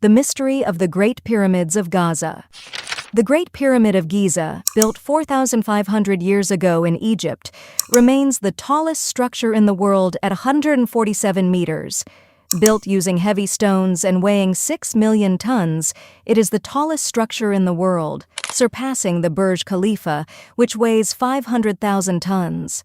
The Mystery of the Great Pyramids of Giza. The Great Pyramid of Giza, built 4,500 years ago in Egypt, remains the tallest structure in the world at 147 meters. Built using heavy stones and weighing 6 million tons, it is the tallest structure in the world, surpassing the Burj Khalifa, which weighs 500,000 tons.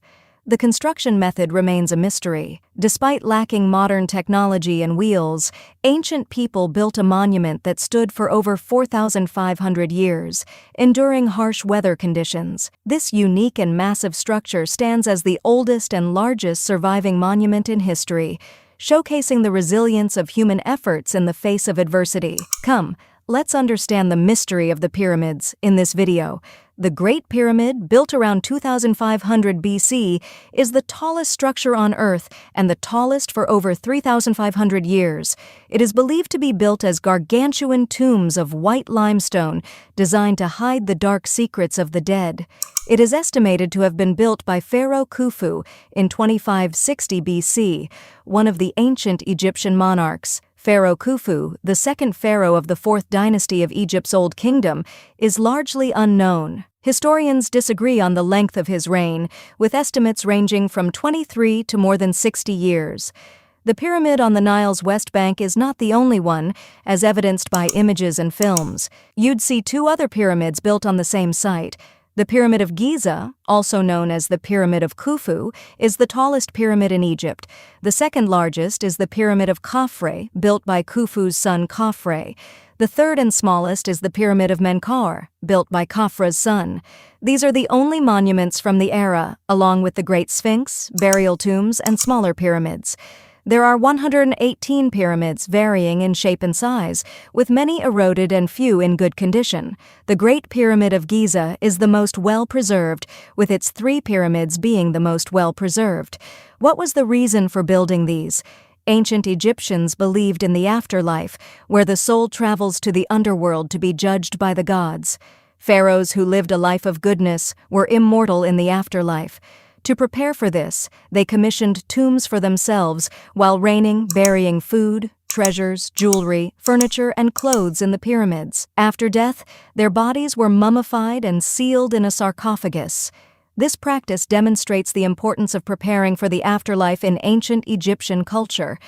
The construction method remains a mystery. Despite lacking modern technology and wheels, ancient people built a monument that stood for over 4,500 years, enduring harsh weather conditions. This unique and massive structure stands as the oldest and largest surviving monument in history, showcasing the resilience of human efforts in the face of adversity. Come, let's understand the mystery of the pyramids in this video. The Great Pyramid, built around 2500 BC, is the tallest structure on Earth and the tallest for over 3,500 years. It is believed to be built as gargantuan tombs of white limestone designed to hide the dark secrets of the dead. It is estimated to have been built by Pharaoh Khufu in 2560 BC, one of the ancient Egyptian monarchs. Pharaoh Khufu, the second pharaoh of the 4th dynasty of Egypt's Old Kingdom, is largely unknown. Historians disagree on the length of his reign, with estimates ranging from 23 to more than 60 years. The pyramid on the Nile's West Bank is not the only one, as evidenced by images and films. You'd see 2 other pyramids built on the same site. The Pyramid of Giza, also known as the Pyramid of Khufu, is the tallest pyramid in Egypt. The second largest is the Pyramid of Khafre, built by Khufu's son Khafre. The third and smallest is the Pyramid of Menkaure, built by Khafre's son. These are the only monuments from the era, along with the Great Sphinx, burial tombs, and smaller pyramids. There are 118 pyramids varying in shape and size, with many eroded and few in good condition. The Great Pyramid of Giza is the most well-preserved, with its 3 pyramids being the most well-preserved. What was the reason for building these? Ancient Egyptians believed in the afterlife, where the soul travels to the underworld to be judged by the gods. Pharaohs who lived a life of goodness were immortal in the afterlife. To prepare for this, they commissioned tombs for themselves while burying food, treasures, jewelry, furniture, and clothes in the pyramids. After death, their bodies were mummified and sealed in a sarcophagus. This practice demonstrates the importance of preparing for the afterlife in ancient Egyptian culture.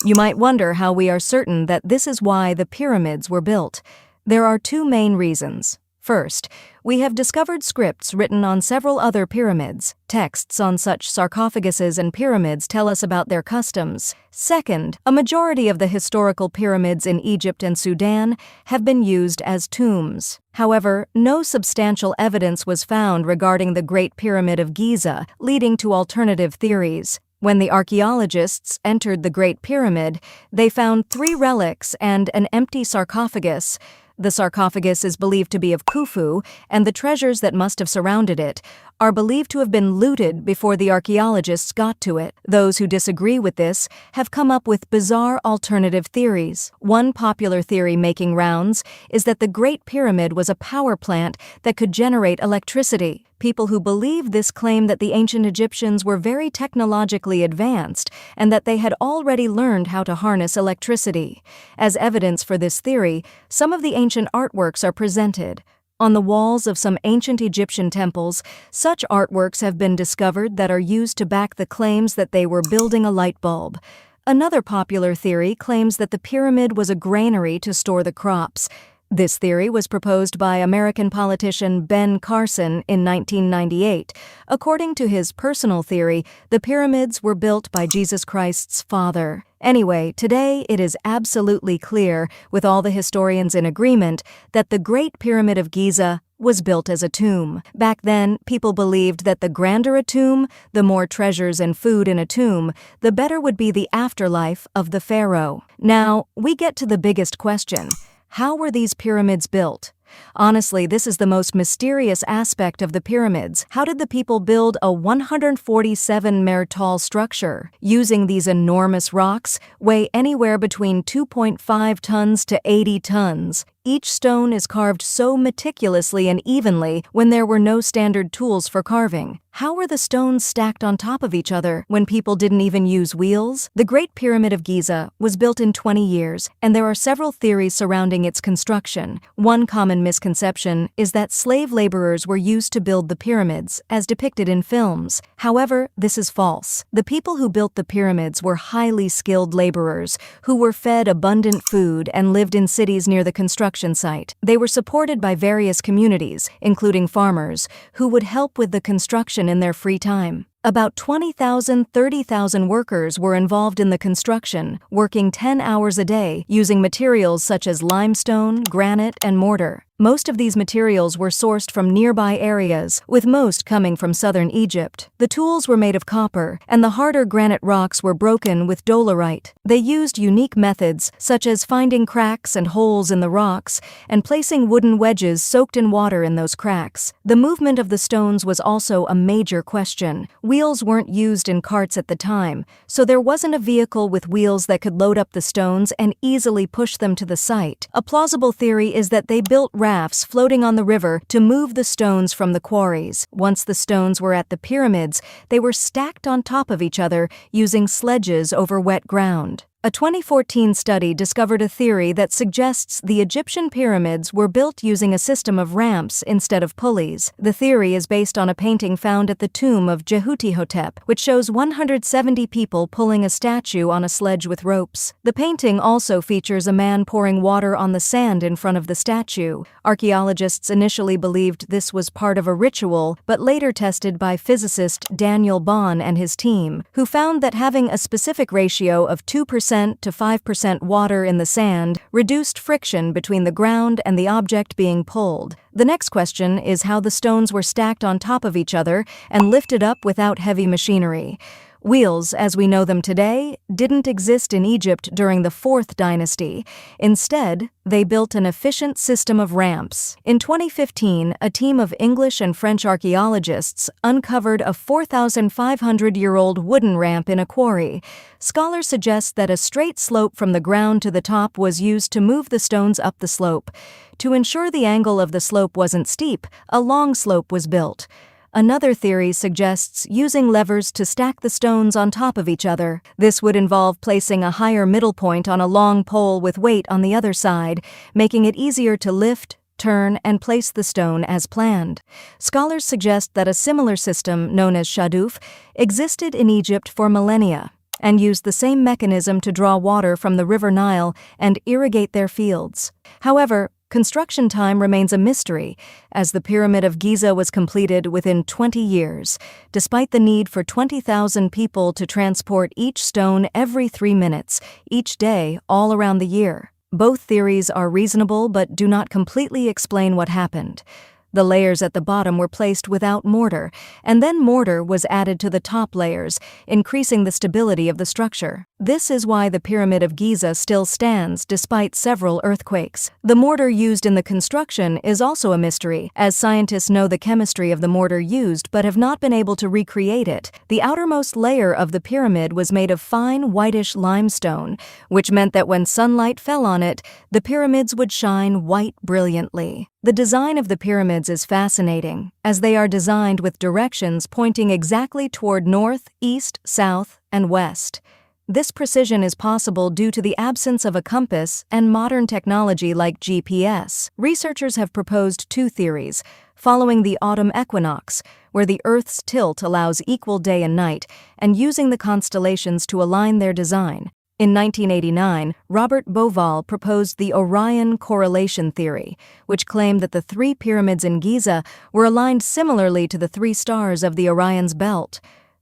You might wonder how we are certain that this is why the pyramids were built. There are 2 main reasons. First, we have discovered scripts written on several other pyramids. Texts on such sarcophaguses and pyramids tell us about their customs. Second, a majority of the historical pyramids in Egypt and Sudan have been used as tombs. However, no substantial evidence was found regarding the Great Pyramid of Giza, leading to alternative theories. When the archaeologists entered the Great Pyramid, they found 3 relics and an empty sarcophagus. The sarcophagus is believed to be of Khufu, and the treasures that must have surrounded it are believed to have been looted before the archaeologists got to it. Those who disagree with this have come up with bizarre alternative theories. One popular theory making rounds is that the Great Pyramid was a power plant that could generate electricity. People who believe this claim that the ancient Egyptians were very technologically advanced and that they had already learned how to harness electricity. As evidence for this theory, some of the ancient artworks are presented. On the walls of some ancient Egyptian temples, such artworks have been discovered that are used to back the claims that they were building a light bulb. Another popular theory claims that the pyramid was a granary to store the crops. This theory was proposed by American politician Ben Carson in 1998. According to his personal theory, the pyramids were built by Jesus Christ's father. Anyway, today it is absolutely clear, with all the historians in agreement, that the Great Pyramid of Giza was built as a tomb. Back then, people believed that the grander a tomb, the more treasures and food in a tomb, the better would be the afterlife of the pharaoh. Now, we get to the biggest question. How were these pyramids built? Honestly, this is the most mysterious aspect of the pyramids. How did the people build a 147-meter tall structure? Using these enormous rocks, weigh anywhere between 2.5 tons to 80 tons. Each stone is carved so meticulously and evenly when there were no standard tools for carving. How were the stones stacked on top of each other when people didn't even use wheels? The Great Pyramid of Giza was built in 20 years, and there are several theories surrounding its construction. One common misconception is that slave laborers were used to build the pyramids, as depicted in films. However, this is false. The people who built the pyramids were highly skilled laborers who were fed abundant food and lived in cities near the construction site. They were supported by various communities, including farmers, who would help with the construction in their free time. About 30,000 workers were involved in the construction, working 10 hours a day using materials such as limestone, granite, and mortar. Most of these materials were sourced from nearby areas, with most coming from southern Egypt. The tools were made of copper, and the harder granite rocks were broken with dolerite. They used unique methods, such as finding cracks and holes in the rocks, and placing wooden wedges soaked in water in those cracks. The movement of the stones was also a major question. Wheels weren't used in carts at the time, so there wasn't a vehicle with wheels that could load up the stones and easily push them to the site. A plausible theory is that they built rafts floating on the river to move the stones from the quarries. Once the stones were at the pyramids, they were stacked on top of each other using sledges over wet ground. A 2014 study discovered a theory that suggests the Egyptian pyramids were built using a system of ramps instead of pulleys. The theory is based on a painting found at the tomb of Jehuti-Hotep, which shows 170 people pulling a statue on a sledge with ropes. The painting also features a man pouring water on the sand in front of the statue. Archaeologists initially believed this was part of a ritual, but later tested by physicist Daniel Bohn and his team, who found that having a specific ratio of 2% to 5% water in the sand reduced friction between the ground and the object being pulled. The next question is how the stones were stacked on top of each other and lifted up without heavy machinery. Wheels, as we know them today, didn't exist in Egypt during the 4th dynasty. Instead, they built an efficient system of ramps. In 2015, a team of English and French archaeologists uncovered a 4,500-year-old wooden ramp in a quarry. Scholars suggest that a straight slope from the ground to the top was used to move the stones up the slope. To ensure the angle of the slope wasn't steep, a long slope was built. Another theory suggests using levers to stack the stones on top of each other. This would involve placing a higher middle point on a long pole with weight on the other side, making it easier to lift, turn, and place the stone as planned. Scholars suggest that a similar system, known as shaduf, existed in Egypt for millennia and used the same mechanism to draw water from the River Nile and irrigate their fields. However, construction time remains a mystery, as the Pyramid of Giza was completed within 20 years, despite the need for 20,000 people to transport each stone every 3 minutes, each day, all around the year. Both theories are reasonable but do not completely explain what happened. The layers at the bottom were placed without mortar, and then mortar was added to the top layers, increasing the stability of the structure. This is why the Pyramid of Giza still stands despite several earthquakes. The mortar used in the construction is also a mystery, as scientists know the chemistry of the mortar used but have not been able to recreate it. The outermost layer of the pyramid was made of fine whitish limestone, which meant that when sunlight fell on it, the pyramids would shine white brilliantly. The design of the pyramids is fascinating, as they are designed with directions pointing exactly toward north, east, south, and west. This precision is possible due to the absence of a compass and modern technology like GPS. Researchers have proposed 2 theories, following the autumn equinox, where the Earth's tilt allows equal day and night, and using the constellations to align their design. In 1989, Robert Bauval proposed the Orion correlation theory, which claimed that the 3 pyramids in Giza were aligned similarly to the 3 stars of the Orion's belt.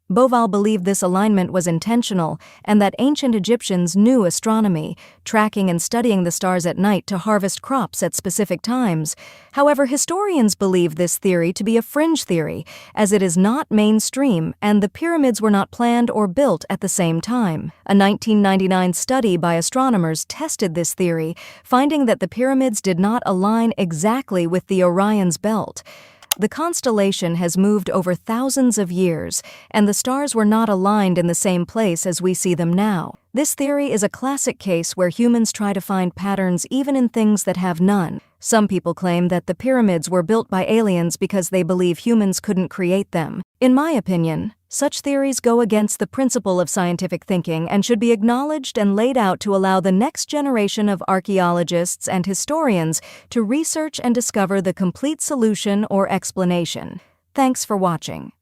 Bauval believed this alignment was intentional and that ancient Egyptians knew astronomy, tracking and studying the stars at night to harvest crops at specific times. However, historians believe this theory to be a fringe theory, as it is not mainstream and the pyramids were not planned or built at the same time. A 1999 study by astronomers tested this theory, finding that the pyramids did not align exactly with the Orion's belt. The constellation has moved over thousands of years, and the stars were not aligned in the same place as we see them now. This theory is a classic case where humans try to find patterns even in things that have none. Some people claim that the pyramids were built by aliens because they believe humans couldn't create them. In my opinion, such theories go against the principle of scientific thinking and should be acknowledged and laid out to allow the next generation of archaeologists and historians to research and discover the complete solution or explanation. Thanks for watching.